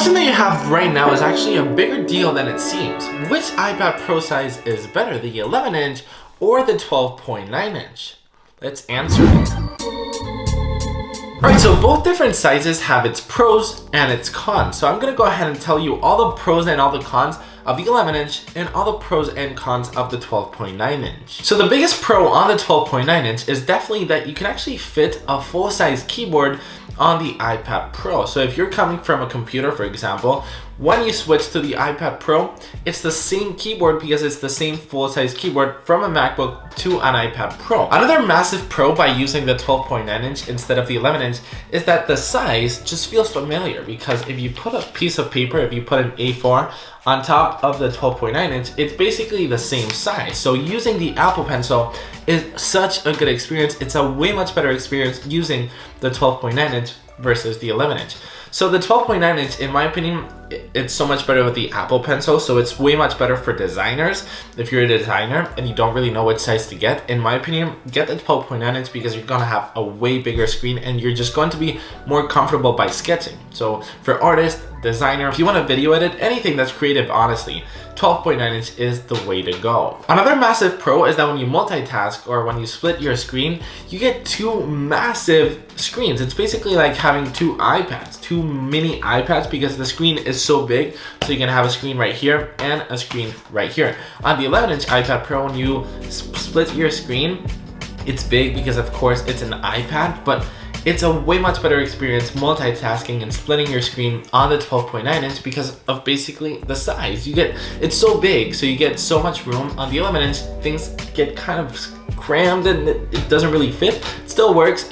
question that you have right now is actually a bigger deal than it seems. Which iPad Pro size is better, the 11-inch or the 12.9-inch? Let's answer it. Alright, so both different sizes have its pros and its cons. So I'm going to go ahead and tell you all the pros and all the cons of the 11-inch and all the pros and cons of the 12.9-inch. So the biggest pro on the 12.9-inch is definitely that you can actually fit a full-size keyboard on the iPad Pro. So if you're coming from a computer, for example, when you switch to the iPad Pro, it's the same keyboard because it's the same full-size keyboard from a MacBook to an iPad Pro. Another massive pro by using the 12.9-inch instead of the 11-inch is that the size just feels familiar, because if you put a piece of paper, if you put an A4 on top of the 12.9-inch, it's basically the same size. So using the Apple Pencil is such a good experience. It's a way much better experience using the 12.9-inch versus the 11-inch. So the 12.9-inch, in my opinion, it's so much better with the Apple Pencil, so it's way much better for designers. If you're a designer and you don't really know what size to get, in my opinion, get the 12.9-inch because you're gonna have a way bigger screen and you're just going to be more comfortable by sketching. So for artists, designer, if you want to video edit, anything that's creative, honestly, 12.9-inch is the way to go. Another massive pro is that when you multitask or when you split your screen, you get two massive screens. It's basically like having two iPads, two mini iPads, because the screen is so big. So you can have a screen right here and a screen right here. On the 11-inch iPad Pro, when you split your screen, it's big because of course it's an iPad, but it's a way much better experience multitasking and splitting your screen on the 12.9-inch because of basically the size. It's so big, so you get so much room. On the 11-inch, things get kind of crammed and it doesn't really fit. It still works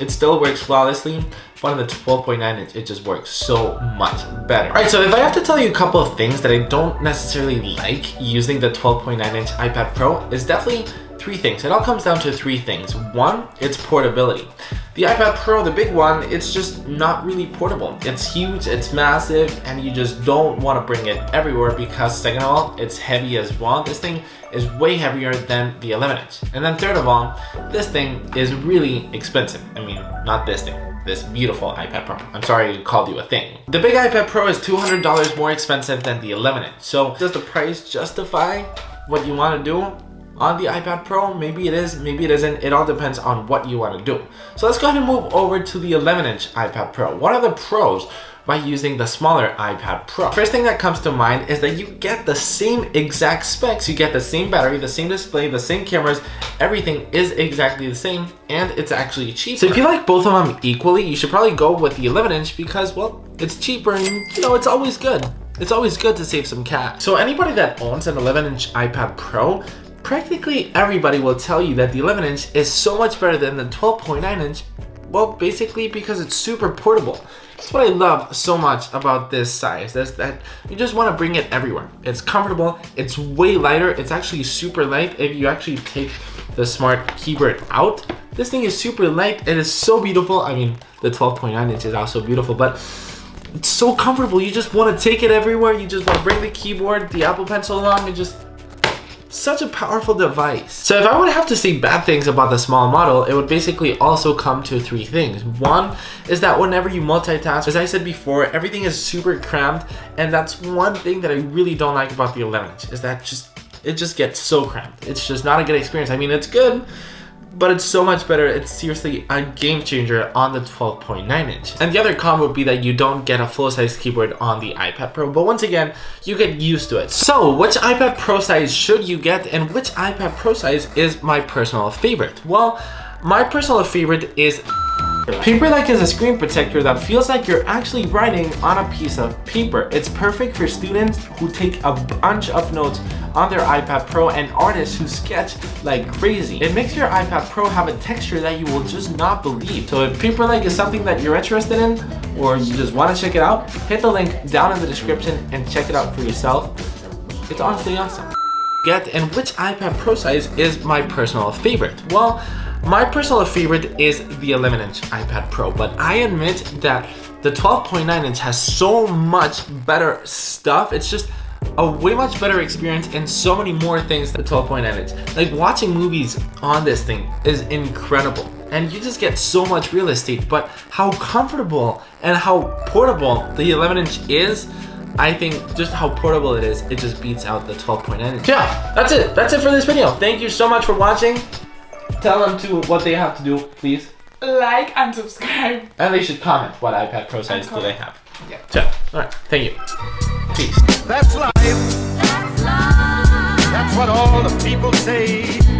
flawlessly, but on the 12.9-inch, it just works so much better. Alright, so if I have to tell you a couple of things that I don't necessarily like using the 12.9-inch iPad Pro, is definitely three things. It all comes down to three things. One, it's portability. The iPad Pro, the big one, it's just not really portable. It's huge, it's massive, and you just don't want to bring it everywhere because second of all, it's heavy as well. This thing is way heavier than the 11-inch. And then third of all, this thing is really expensive. I mean, not this thing. This beautiful iPad Pro. I'm sorry I called you a thing. The big iPad Pro is $200 more expensive than the 11-inch. So does the price justify what you want to do on the iPad Pro? Maybe it is, maybe it isn't. It all depends on what you want to do. So let's go ahead and move over to the 11-inch iPad Pro. What are the pros by using the smaller iPad Pro? First thing that comes to mind is that you get the same exact specs. You get the same battery, the same display, the same cameras. Everything is exactly the same, and it's actually cheaper. So if you like both of them equally, you should probably go with the 11-inch because, well, it's cheaper and, you know, it's always good. It's always good to save some cash. So anybody that owns an 11-inch iPad Pro, practically everybody will tell you that the 11-inch is so much better than the 12.9-inch, well, basically because it's super portable. That's what I love so much about this size, is that you just want to bring it everywhere. It's comfortable, it's way lighter, it's actually super light. If you actually take the smart keyboard out, this thing is super light. It is so beautiful. I mean, the 12.9-inch is also beautiful, but it's so comfortable. You just want to take it everywhere. You just want to bring the keyboard, the Apple Pencil along, and just such a powerful device. So if I would have to say bad things about the small model, it would basically also come to three things. One is that whenever you multitask, as I said before, everything is super crammed, and that's one thing that I really don't like about the 11-inch, is that it just gets so cramped. It's just not a good experience. I mean, it's good, but it's so much better. It's seriously a game changer on the 12.9-inch. And the other con would be that you don't get a full-size keyboard on the iPad Pro, but once again, you get used to it. So which iPad Pro size should you get, and which iPad Pro size is my personal favorite? Well, my personal favorite is Paperlike is a screen protector that feels like you're actually writing on a piece of paper. It's perfect for students who take a bunch of notes on their iPad Pro and artists who sketch like crazy. It makes your iPad Pro have a texture that you will just not believe. So if Paperlike is something that you're interested in, or you just want to check it out, hit the link down in the description and check it out for yourself. It's honestly awesome. And which iPad Pro size is my personal favorite? Well, my personal favorite is the 11-inch iPad Pro, but I admit that the 12.9-inch has so much better stuff. It's just a way much better experience and so many more things than the 12.9-inch. Like watching movies on this thing is incredible, and you just get so much real estate, but how comfortable and how portable the 11-inch is, I think just how portable it is, it just beats out the 12.9 inch. Yeah, that's it. That's it for this video. Thank you so much for watching. Tell them to what they have to do, please. Like and subscribe. And they should comment what iPad Pro size do they have. Yeah. So, alright, thank you. Peace. That's life. That's life. That's what all the people say.